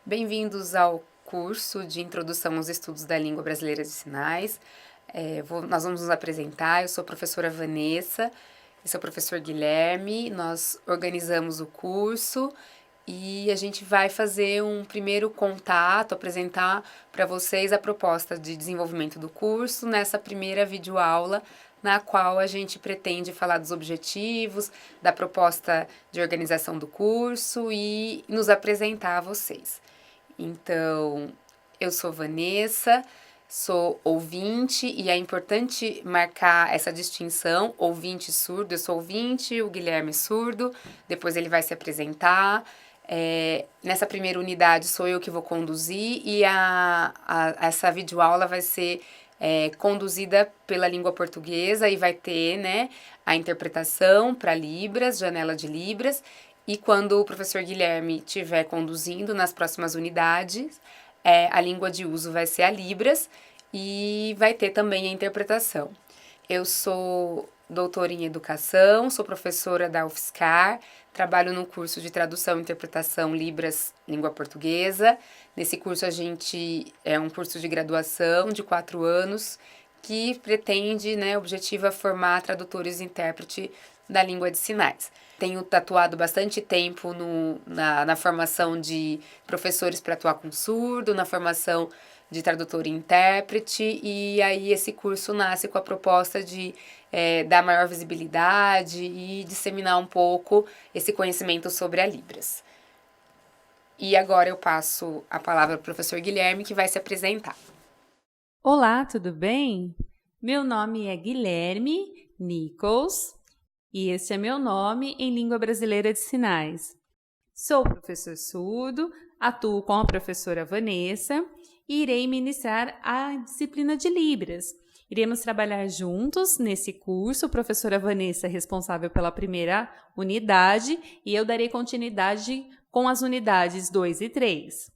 Bem-vindos ao curso de Introdução aos Estudos da Língua Brasileira de Sinais. Nós vamos nos apresentar. Eu sou a professora Vanessa, esse é o professor Guilherme. Nós organizamos o curso e a gente vai fazer um primeiro contato, apresentar para vocês a proposta de desenvolvimento do curso nessa primeira videoaula, na qual a gente pretende falar dos objetivos, da proposta de organização do curso e nos apresentar a vocês. Então, eu sou Vanessa, sou ouvinte e é importante marcar essa distinção, ouvinte e surdo. Eu sou ouvinte, o Guilherme é surdo, depois ele vai se apresentar. Nessa primeira unidade sou eu que vou conduzir e essa videoaula vai ser conduzida pela língua portuguesa e vai ter, né, a interpretação para Libras, janela de Libras, e quando o professor Guilherme estiver conduzindo nas próximas unidades, a língua de uso vai ser a Libras e vai ter também a interpretação. Eu sou doutora em educação, sou professora da UFSCar, trabalho no curso de tradução e interpretação Libras, língua portuguesa. Nesse curso é um curso de graduação de 4 anos que pretende, né, objetiva formar tradutores e intérprete da língua de sinais. Tenho atuado bastante tempo na formação de professores para atuar com surdo, na formação de tradutor e intérprete, e aí esse curso nasce com a proposta de dar maior visibilidade e disseminar um pouco esse conhecimento sobre a Libras. E agora eu passo a palavra para o professor Guilherme, que vai se apresentar. Olá, tudo bem? Meu nome é Guilherme Nichols e este é meu nome em língua brasileira de sinais. Sou professor surdo, atuo com a professora Vanessa e irei ministrar a disciplina de Libras. Iremos trabalhar juntos nesse curso, professora Vanessa responsável pela primeira unidade e eu darei continuidade com as unidades 2 e 3.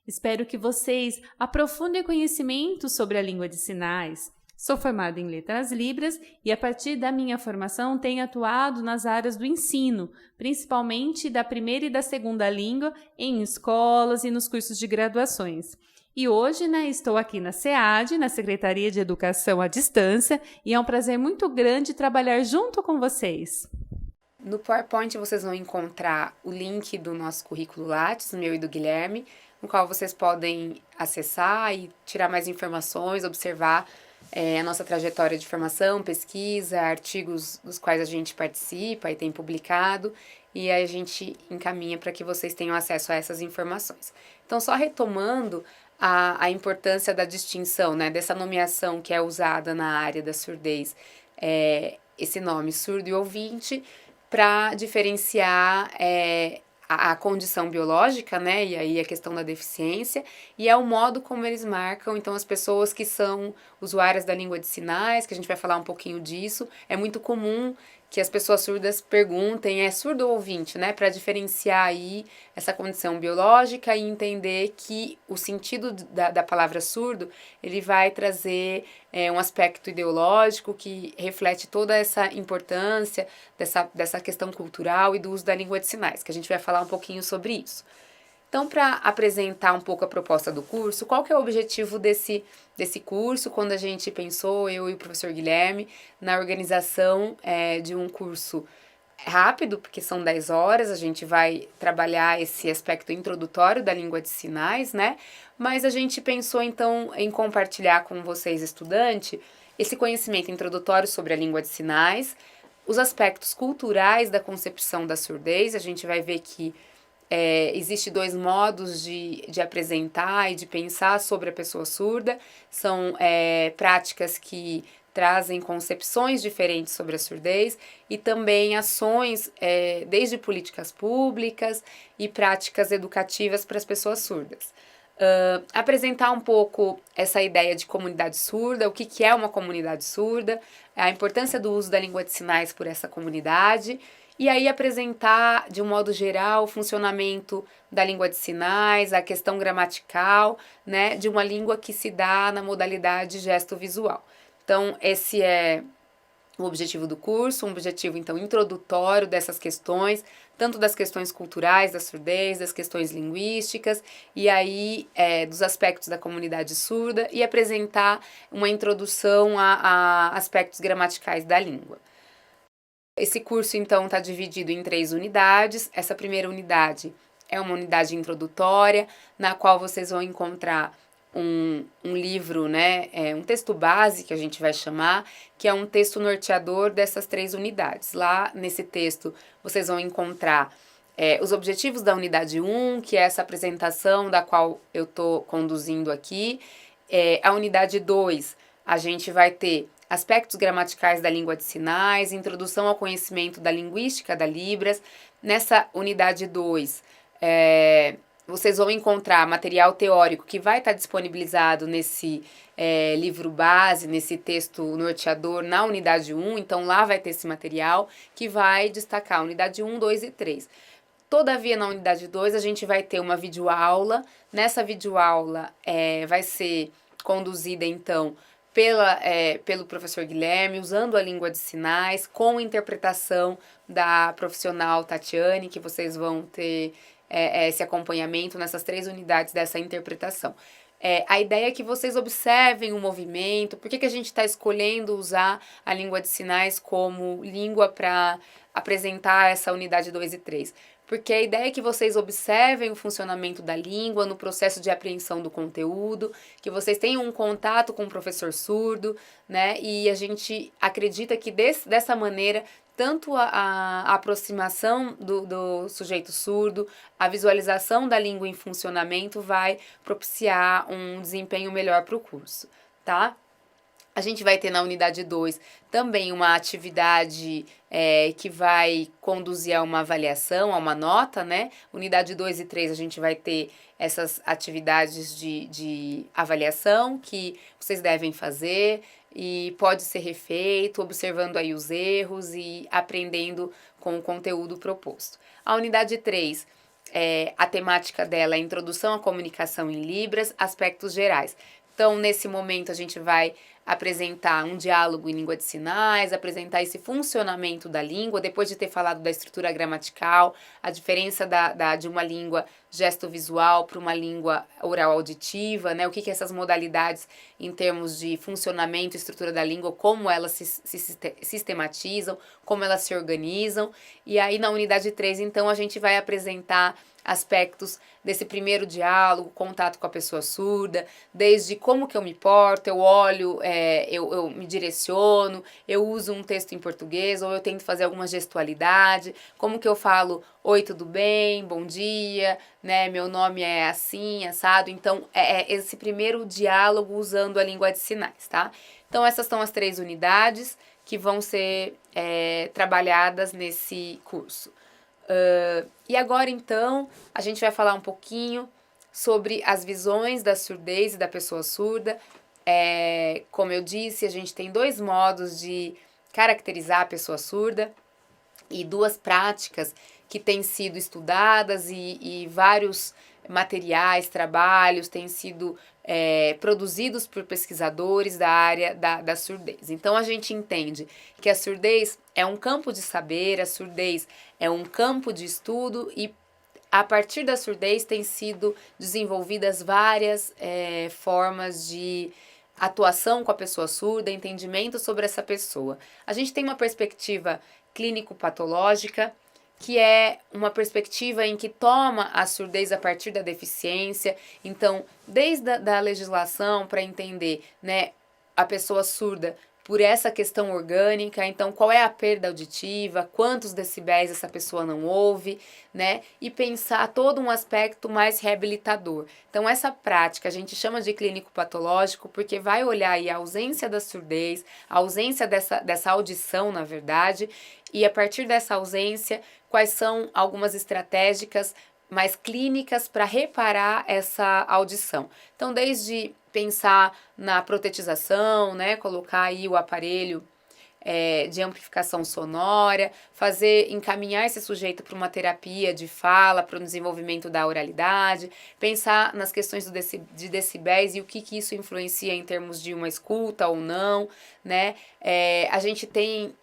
Espero que vocês aprofundem conhecimento sobre a língua de sinais. Sou formada em Letras Libras e, a partir da minha formação, tenho atuado nas áreas do ensino, principalmente da primeira e da segunda língua, em escolas e nos cursos de graduações. E hoje, estou aqui na SEAD, na Secretaria de Educação à Distância, e é um prazer muito grande trabalhar junto com vocês. No PowerPoint vocês vão encontrar o link do nosso currículo Lattes, meu e do Guilherme, no qual vocês podem acessar e tirar mais informações, observar a nossa trajetória de formação, pesquisa, artigos dos quais a gente participa e tem publicado, e aí a gente encaminha para que vocês tenham acesso a essas informações. Então, só retomando a importância da distinção, né, dessa nomeação que é usada na área da surdez, esse nome surdo e ouvinte, para diferenciar a condição biológica, né, e aí a questão da deficiência, e é o modo como eles marcam. Então, as pessoas que são usuárias da língua de sinais, que a gente vai falar um pouquinho disso, é muito comum que as pessoas surdas perguntem, é surdo ou ouvinte, né, para diferenciar aí essa condição biológica e entender que o sentido da palavra surdo, ele vai trazer um aspecto ideológico que reflete toda essa importância dessa questão cultural e do uso da língua de sinais, que a gente vai falar um pouquinho sobre isso. Então, para apresentar um pouco a proposta do curso, qual que é o objetivo desse curso, quando a gente pensou, eu e o professor Guilherme, na organização de um curso rápido, porque são 10 horas, a gente vai trabalhar esse aspecto introdutório da língua de sinais, né? Mas a gente pensou, então, em compartilhar com vocês, estudantes, esse conhecimento introdutório sobre a língua de sinais, os aspectos culturais da concepção da surdez. A gente vai ver que existe 2 modos de apresentar e de pensar sobre a pessoa surda. São práticas que trazem concepções diferentes sobre a surdez e também ações, desde políticas públicas e práticas educativas para as pessoas surdas. Apresentar um pouco essa ideia de comunidade surda, o que é uma comunidade surda, a importância do uso da língua de sinais por essa comunidade, e aí apresentar, de um modo geral, o funcionamento da língua de sinais, a questão gramatical, né, de uma língua que se dá na modalidade gesto visual. Então, esse é o objetivo do curso, um objetivo, então, introdutório dessas questões, tanto das questões culturais, da surdez, das questões linguísticas, e aí dos aspectos da comunidade surda, e apresentar uma introdução a aspectos gramaticais da língua. Esse curso, então, está dividido em 3 unidades. Essa primeira unidade é uma unidade introdutória, na qual vocês vão encontrar um livro, né, um texto base, que a gente vai chamar, que é um texto norteador dessas 3 unidades. Lá, nesse texto, vocês vão encontrar os objetivos da unidade 1, que é essa apresentação da qual eu estou conduzindo aqui. A unidade 2, a gente vai ter aspectos gramaticais da língua de sinais, introdução ao conhecimento da linguística da Libras. Nessa unidade 2, vocês vão encontrar material teórico que vai estar disponibilizado nesse livro base, nesse texto norteador na unidade 1, então lá vai ter esse material que vai destacar a unidade 1, 2 e 3. Todavia, na unidade 2, a gente vai ter uma videoaula. Nessa videoaula vai ser conduzida, então, pelo professor Guilherme, usando a língua de sinais, com interpretação da profissional Tatiane, que vocês vão ter esse acompanhamento nessas 3 unidades dessa interpretação. A ideia é que vocês observem o movimento, por que a gente está escolhendo usar a língua de sinais como língua para apresentar essa unidade 2 e 3. Porque a ideia é que vocês observem o funcionamento da língua no processo de apreensão do conteúdo, que vocês tenham um contato com o professor surdo, né? E a gente acredita que dessa maneira, tanto a aproximação do sujeito surdo, a visualização da língua em funcionamento vai propiciar um desempenho melhor para o curso, tá? A gente vai ter na unidade 2 também uma atividade que vai conduzir a uma avaliação, a uma nota, né? Unidade 2 e 3 a gente vai ter essas atividades de avaliação que vocês devem fazer e pode ser refeito, observando aí os erros e aprendendo com o conteúdo proposto. A unidade 3, a temática dela é Introdução à Comunicação em Libras, Aspectos Gerais. Então, nesse momento, a gente vai apresentar um diálogo em língua de sinais, apresentar esse funcionamento da língua, depois de ter falado da estrutura gramatical, a diferença de uma língua gesto-visual para uma língua oral-auditiva, né? O que essas modalidades em termos de funcionamento e estrutura da língua, como elas se sistematizam, como elas se organizam. E aí, na unidade 3, então, a gente vai apresentar aspectos desse primeiro diálogo, contato com a pessoa surda, desde como que eu me porto, eu olho, eu me direciono, eu uso um texto em português, ou eu tento fazer alguma gestualidade, como que eu falo, oi, tudo bem, bom dia, né, meu nome é assim, assado. Então, esse primeiro diálogo usando a língua de sinais, tá? Então, essas são as 3 unidades que vão ser trabalhadas nesse curso. E agora, então, a gente vai falar um pouquinho sobre as visões da surdez e da pessoa surda. Como eu disse, a gente tem 2 modos de caracterizar a pessoa surda e 2 práticas que têm sido estudadas e vários materiais, trabalhos têm sido produzidos por pesquisadores da área da surdez. Então, a gente entende que a surdez é um campo de saber, a surdez é um campo de estudo e a partir da surdez têm sido desenvolvidas várias formas de atuação com a pessoa surda, entendimento sobre essa pessoa. A gente tem uma perspectiva clínico-patológica, que é uma perspectiva em que toma a surdez a partir da deficiência. Então, desde a legislação para entender, né, a pessoa surda por essa questão orgânica, então qual é a perda auditiva, quantos decibéis essa pessoa não ouve, né? E pensar todo um aspecto mais reabilitador. Então essa prática a gente chama de clínico patológico porque vai olhar aí a ausência da surdez, a ausência dessa audição, na verdade, e a partir dessa ausência, quais são algumas estratégicas mais clínicas para reparar essa audição. Então, desde pensar na protetização, né, colocar aí o aparelho de amplificação sonora, encaminhar esse sujeito para uma terapia de fala, para o desenvolvimento da oralidade, pensar nas questões de decibéis e o que isso influencia em termos de uma escuta ou não, né? A gente tem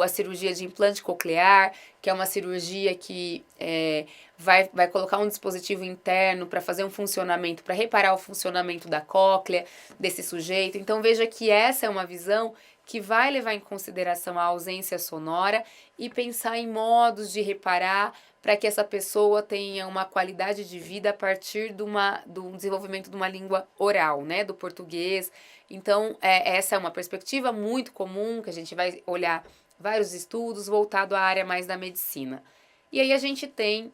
a cirurgia de implante coclear, que é uma cirurgia que vai colocar um dispositivo interno para fazer um funcionamento, para reparar o funcionamento da cóclea desse sujeito. Então veja que essa é uma visão que vai levar em consideração a ausência sonora e pensar em modos de reparar para que essa pessoa tenha uma qualidade de vida a partir do desenvolvimento de uma língua oral, né, do português. Então, essa é uma perspectiva muito comum, que a gente vai olhar vários estudos voltados à área mais da medicina. E aí a gente tem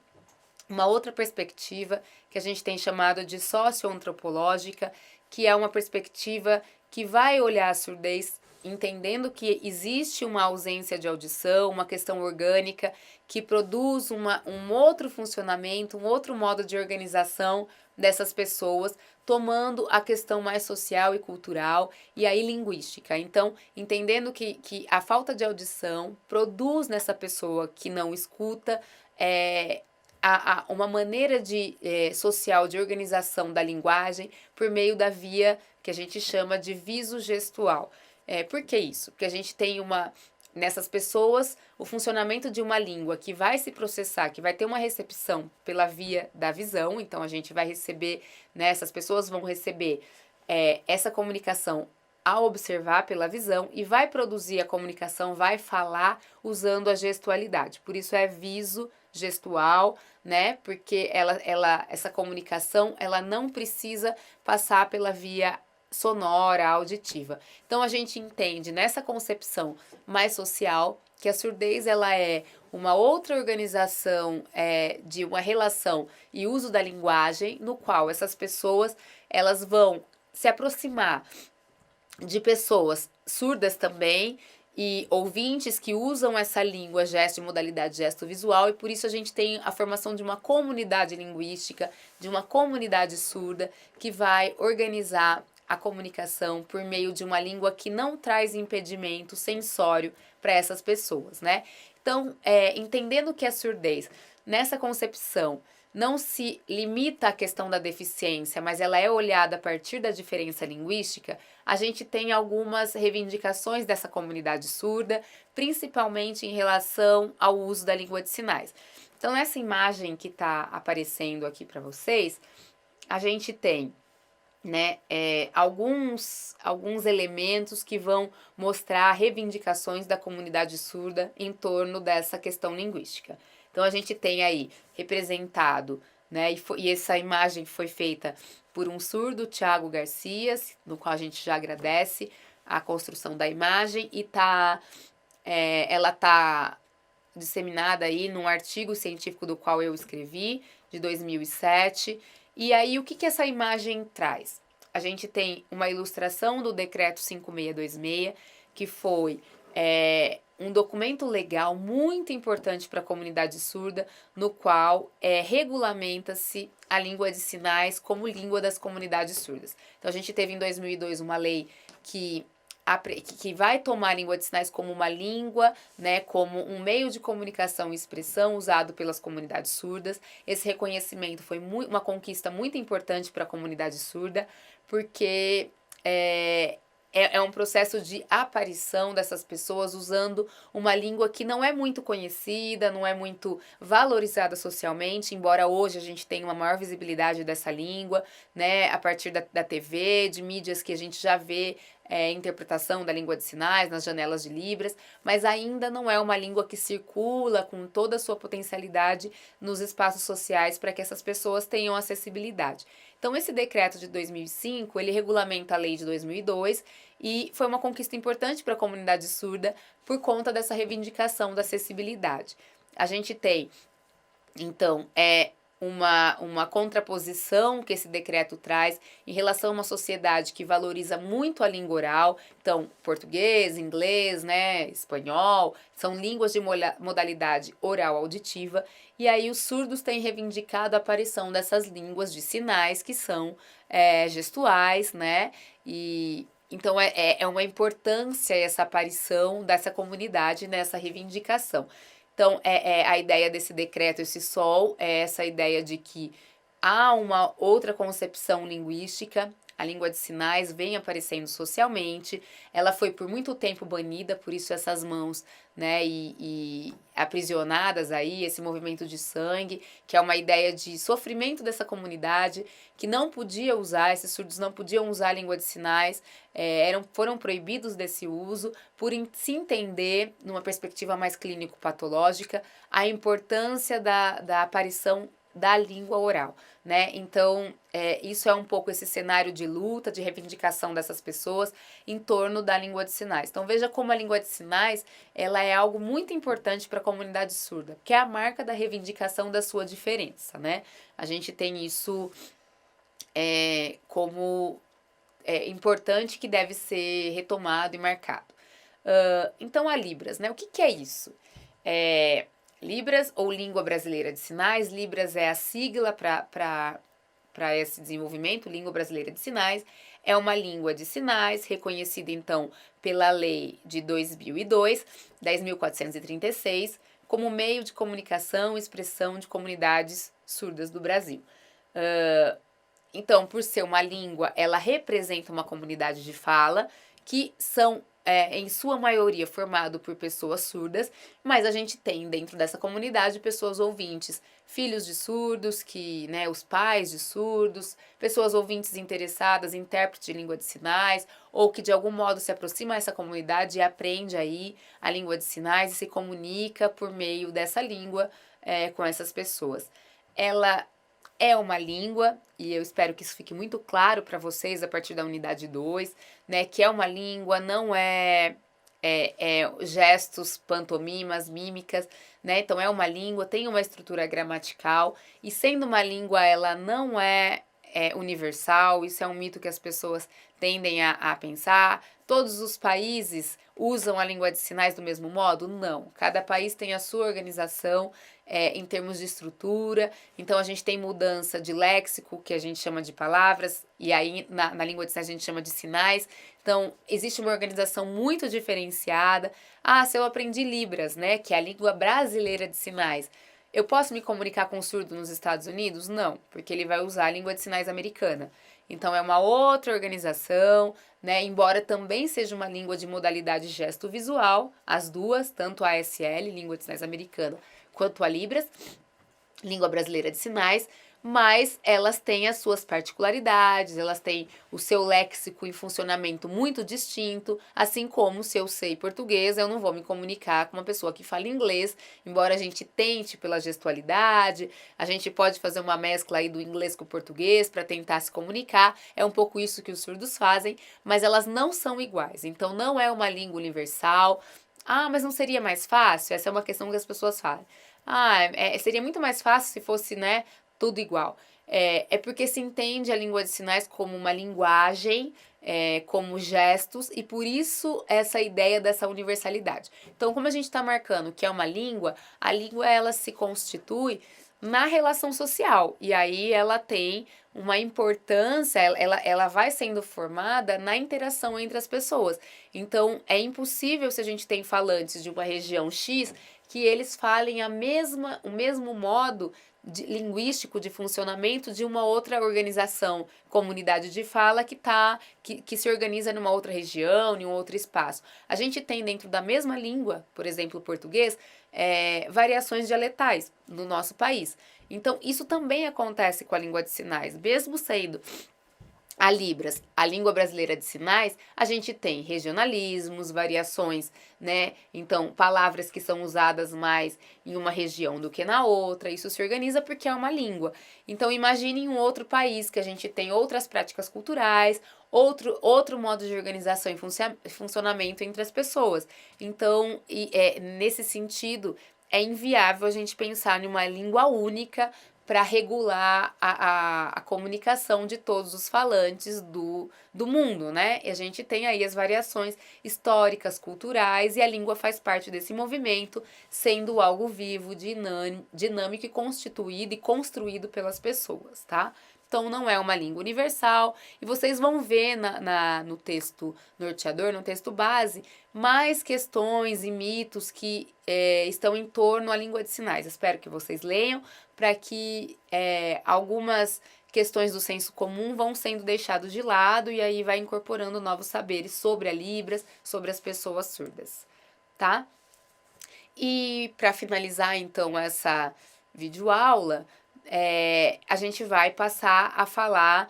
uma outra perspectiva que a gente tem chamado de socioantropológica, que é uma perspectiva que vai olhar a surdez entendendo que existe uma ausência de audição, uma questão orgânica que produz um outro funcionamento, um outro modo de organização dessas pessoas, tomando a questão mais social e cultural e aí linguística. Então, entendendo que a falta de audição produz nessa pessoa que não escuta uma maneira social de organização da linguagem por meio da via que a gente chama de viso-gestual. Por que isso? Porque a gente tem nessas pessoas o funcionamento de uma língua que vai se processar, que vai ter uma recepção pela via da visão, então a gente vai receber, né, essas pessoas vão receber essa comunicação ao observar pela visão e vai produzir a comunicação, vai falar usando a gestualidade. Por isso é viso-gestual, né? Porque essa comunicação ela não precisa passar pela via sonora, auditiva. Então a gente entende nessa concepção mais social que a surdez ela é uma outra organização de uma relação e uso da linguagem no qual essas pessoas elas vão se aproximar de pessoas surdas também e ouvintes que usam essa língua, gesto e modalidade gesto visual, e por isso a gente tem a formação de uma comunidade linguística, de uma comunidade surda que vai organizar a comunicação por meio de uma língua que não traz impedimento sensório para essas pessoas, né? Então, entendendo que a surdez, nessa concepção, não se limita à questão da deficiência, mas ela é olhada a partir da diferença linguística, a gente tem algumas reivindicações dessa comunidade surda, principalmente em relação ao uso da língua de sinais. Então, nessa imagem que está aparecendo aqui para vocês, a gente tem, né, alguns elementos que vão mostrar reivindicações da comunidade surda em torno dessa questão linguística. Então a gente tem aí representado, né, e essa imagem foi feita por um surdo, Thiago Garcias, no qual a gente já agradece a construção da imagem, e ela está disseminada aí num artigo científico do qual eu escrevi, de 2007. E aí, o que essa imagem traz? A gente tem uma ilustração do Decreto 5626, que foi um documento legal muito importante para a comunidade surda, no qual regulamenta-se a língua de sinais como língua das comunidades surdas. Então, a gente teve em 2002 uma lei que vai tomar a língua de sinais como uma língua, né, como um meio de comunicação e expressão usado pelas comunidades surdas. Esse reconhecimento foi uma conquista muito importante para a comunidade surda, porque é um processo de aparição dessas pessoas usando uma língua que não é muito conhecida, não é muito valorizada socialmente, embora hoje a gente tenha uma maior visibilidade dessa língua, né, a partir da TV, de mídias que a gente já vê interpretação da língua de sinais nas janelas de Libras, mas ainda não é uma língua que circula com toda a sua potencialidade nos espaços sociais para que essas pessoas tenham acessibilidade. Então, esse decreto de 2005, ele regulamenta a lei de 2002 e foi uma conquista importante para a comunidade surda por conta dessa reivindicação da acessibilidade. A gente tem, então, uma contraposição que esse decreto traz em relação a uma sociedade que valoriza muito a língua oral. Então, português, inglês, né, espanhol, são línguas de modalidade oral auditiva. E aí os surdos têm reivindicado a aparição dessas línguas de sinais que são gestuais, né, e Então, é uma importância essa aparição dessa comunidade nessa reivindicação. Então, a ideia desse decreto, esse sol, é essa ideia de que há uma outra concepção linguística, a língua de sinais vem aparecendo socialmente, ela foi por muito tempo banida, por isso essas mãos, né, e aprisionadas aí, esse movimento de sangue, que é uma ideia de sofrimento dessa comunidade, que não podia usar, esses surdos não podiam usar a língua de sinais, foram proibidos desse uso, por se entender, numa perspectiva mais clínico-patológica, a importância da aparição da língua oral, né? Então, isso é um pouco esse cenário de luta, de reivindicação dessas pessoas em torno da língua de sinais. Então, veja como a língua de sinais, ela é algo muito importante para a comunidade surda, que é a marca da reivindicação da sua diferença, né? A gente tem isso como importante, que deve ser retomado e marcado. Então, a Libras, né? O que é isso? Libras, ou Língua Brasileira de Sinais. Libras é a sigla para esse desenvolvimento, Língua Brasileira de Sinais. É uma língua de sinais, reconhecida, então, pela Lei de 2002, 10.436, como meio de comunicação e expressão de comunidades surdas do Brasil. Então, por ser uma língua, ela representa uma comunidade de fala, que são, em sua maioria, formado por pessoas surdas, mas a gente tem dentro dessa comunidade pessoas ouvintes, filhos de surdos, os pais de surdos, pessoas ouvintes interessadas, intérpretes de língua de sinais, ou que de algum modo se aproxima a essa comunidade e aprende aí a língua de sinais e se comunica por meio dessa língua com essas pessoas. Ela é uma língua, e eu espero que isso fique muito claro para vocês a partir da unidade 2, né, que é uma língua, não gestos, pantomimas, mímicas, né, então é uma língua, tem uma estrutura gramatical, e sendo uma língua, ela não é universal, isso é um mito que as pessoas tendem a pensar. Todos os países usam a língua de sinais do mesmo modo? Não. Cada país tem a sua organização em termos de estrutura. Então, a gente tem mudança de léxico, que a gente chama de palavras, e aí na língua de sinais a gente chama de sinais. Então, existe uma organização muito diferenciada. Se eu aprendi Libras, né, que é a língua brasileira de sinais, eu posso me comunicar com um surdo nos Estados Unidos? Não, porque ele vai usar a língua de sinais americana. Então, é uma outra organização, né? Embora também seja uma língua de modalidade gesto-visual, as duas, tanto a ASL, língua de sinais americana, quanto a Libras, língua brasileira de sinais, mas elas têm as suas particularidades, elas têm o seu léxico em funcionamento muito distinto, assim como se eu sei português, eu não vou me comunicar com uma pessoa que fala inglês, embora a gente tente pela gestualidade, a gente pode fazer uma mescla aí do inglês com o português para tentar se comunicar, é um pouco isso que os surdos fazem, mas elas não são iguais, então não é uma língua universal. Mas não seria mais fácil? Essa é uma questão que as pessoas falam. Seria muito mais fácil se fosse, né, tudo igual. É porque se entende a língua de sinais como uma linguagem, como gestos, e por isso essa ideia dessa universalidade. Então, como a gente está marcando que é uma língua, a língua ela se constitui na relação social, e aí ela tem uma importância, ela vai sendo formada na interação entre as pessoas. Então, é impossível, se a gente tem falantes de uma região X, que eles falem o mesmo modo linguístico de funcionamento de uma outra organização, comunidade de fala que se organiza numa outra região, em um outro espaço. A gente tem dentro da mesma língua, por exemplo, o português, variações dialetais no nosso país. Então, isso também acontece com a língua de sinais, mesmo sendo a Libras, a língua brasileira de sinais, a gente tem regionalismos, variações, né? Então, palavras que são usadas mais em uma região do que na outra, isso se organiza porque é uma língua. Então, imagine um outro país que a gente tem outras práticas culturais, outro modo de organização e funcionamento entre as pessoas. Então, nesse sentido, é inviável a gente pensar em uma língua única para regular a comunicação de todos os falantes do mundo, né? E a gente tem aí as variações históricas, culturais, e a língua faz parte desse movimento, sendo algo vivo, dinâmico e constituído e construído pelas pessoas, tá? então não é uma língua universal, e vocês vão ver no texto norteador, no texto base, mais questões e mitos que estão em torno à língua de sinais. Espero que vocês leiam, para que algumas questões do senso comum vão sendo deixadas de lado, e aí vai incorporando novos saberes sobre a Libras, sobre as pessoas surdas, tá? E para finalizar, então, essa videoaula, a gente vai passar a falar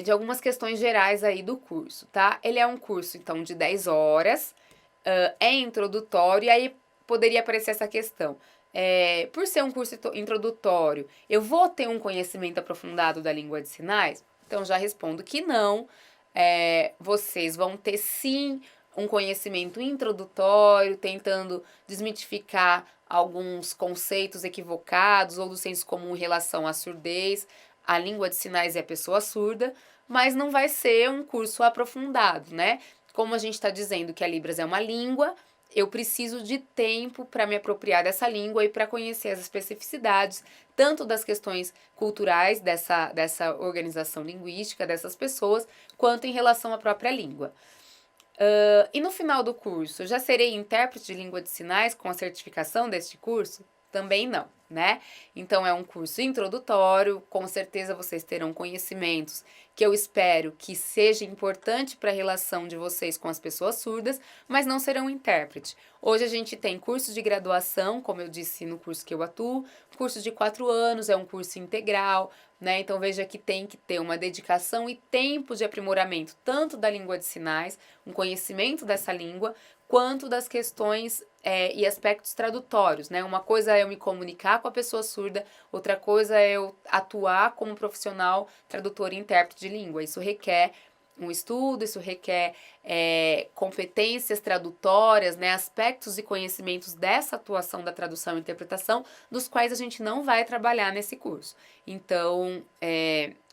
de algumas questões gerais aí do curso, tá? Ele é um curso, então, de 10 horas, é introdutório, e aí poderia aparecer essa questão. Por ser um curso introdutório, eu vou ter um conhecimento aprofundado da língua de sinais? Então, já respondo que não. Vocês vão ter, sim, um conhecimento introdutório, tentando desmitificar alguns conceitos equivocados ou do senso comum em relação à surdez, à língua de sinais e à pessoa surda, mas não vai ser um curso aprofundado, né? Como a gente está dizendo que a Libras é uma língua, eu preciso de tempo para me apropriar dessa língua e para conhecer as especificidades, tanto das questões culturais dessa organização linguística, dessas pessoas, quanto em relação à própria língua. E no final do curso, eu já serei intérprete de língua de sinais com a certificação deste curso? Também não, né? Então é um curso introdutório, com certeza vocês terão conhecimentos que eu espero que seja importante para a relação de vocês com as pessoas surdas, mas não serão intérprete. Hoje a gente tem cursos de graduação, como eu disse no curso que eu atuo, curso de 4 anos, é um curso integral, né? Então veja que tem que ter uma dedicação e tempo de aprimoramento, tanto da língua de sinais, um conhecimento dessa língua, quanto das questões e aspectos tradutórios, né? Uma coisa é eu me comunicar com a pessoa surda, outra coisa é eu atuar como profissional tradutor e intérprete de língua. Isso requer um estudo, isso requer competências tradutórias, né? Aspectos e conhecimentos dessa atuação da tradução e interpretação, dos quais a gente não vai trabalhar nesse curso. Então,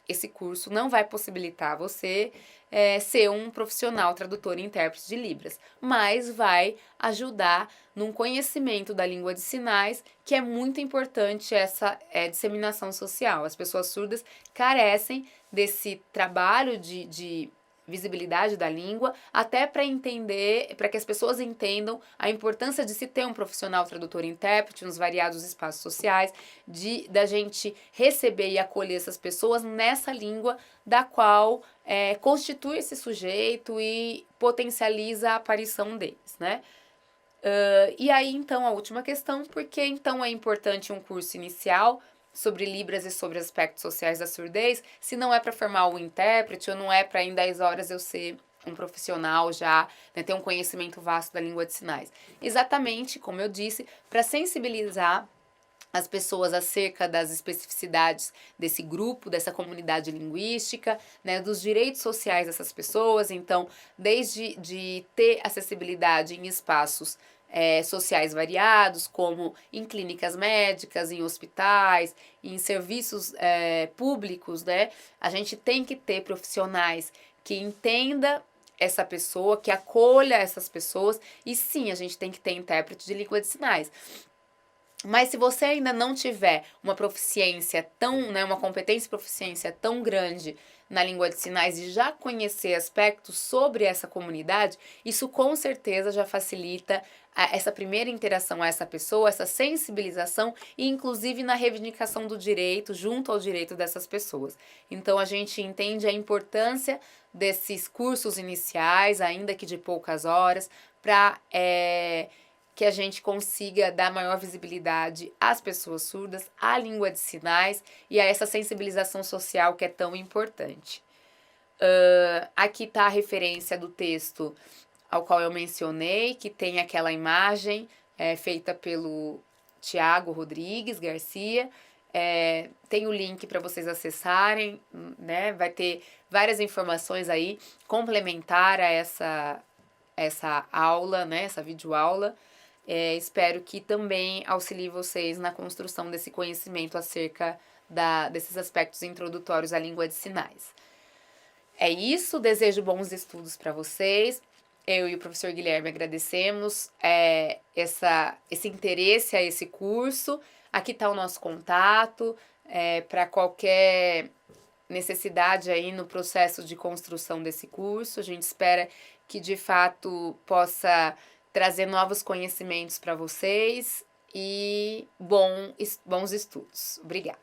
esse curso não vai possibilitar você ser um profissional tradutor e intérprete de Libras, mas vai ajudar num conhecimento da língua de sinais, que é muito importante essa disseminação social. As pessoas surdas carecem desse trabalho de visibilidade da língua, até para entender, para que as pessoas entendam a importância de se ter um profissional tradutor e intérprete nos variados espaços sociais, da gente receber e acolher essas pessoas nessa língua da qual constitui esse sujeito e potencializa a aparição deles, né? E aí, então, a última questão, por que então é importante um curso inicial sobre Libras e sobre aspectos sociais da surdez, se não é para formar o intérprete ou não é para em 10 horas eu ser um profissional já, né, ter um conhecimento vasto da língua de sinais? Exatamente, como eu disse, para sensibilizar as pessoas acerca das especificidades desse grupo, dessa comunidade linguística, né, dos direitos sociais dessas pessoas. Então, desde de ter acessibilidade em espaços sociais variados, como em clínicas médicas, em hospitais, em serviços públicos, né, a gente tem que ter profissionais que entenda essa pessoa, que acolha essas pessoas, e sim, a gente tem que ter intérprete de língua de sinais. Mas se você ainda não tiver uma proficiência tão, né, uma competência e proficiência tão grande na língua de sinais e já conhecer aspectos sobre essa comunidade, isso com certeza já facilita essa primeira interação a essa pessoa, essa sensibilização e inclusive na reivindicação do direito junto ao direito dessas pessoas. Então a gente entende a importância desses cursos iniciais, ainda que de poucas horas, para que a gente consiga dar maior visibilidade às pessoas surdas, à língua de sinais e a essa sensibilização social que é tão importante. Aqui está a referência do texto ao qual eu mencionei, que tem aquela imagem feita pelo Tiago Rodrigues Garcia. Tem o link para vocês acessarem, né? Vai ter várias informações aí complementar a essa aula, né? Essa videoaula. Espero que também auxilie vocês na construção desse conhecimento acerca desses aspectos introdutórios à língua de sinais. É isso, desejo bons estudos para vocês. Eu e o professor Guilherme agradecemos esse interesse a esse curso. Aqui está o nosso contato para qualquer necessidade aí no processo de construção desse curso. A gente espera que de fato possa trazer novos conhecimentos para vocês e bons estudos. Obrigada.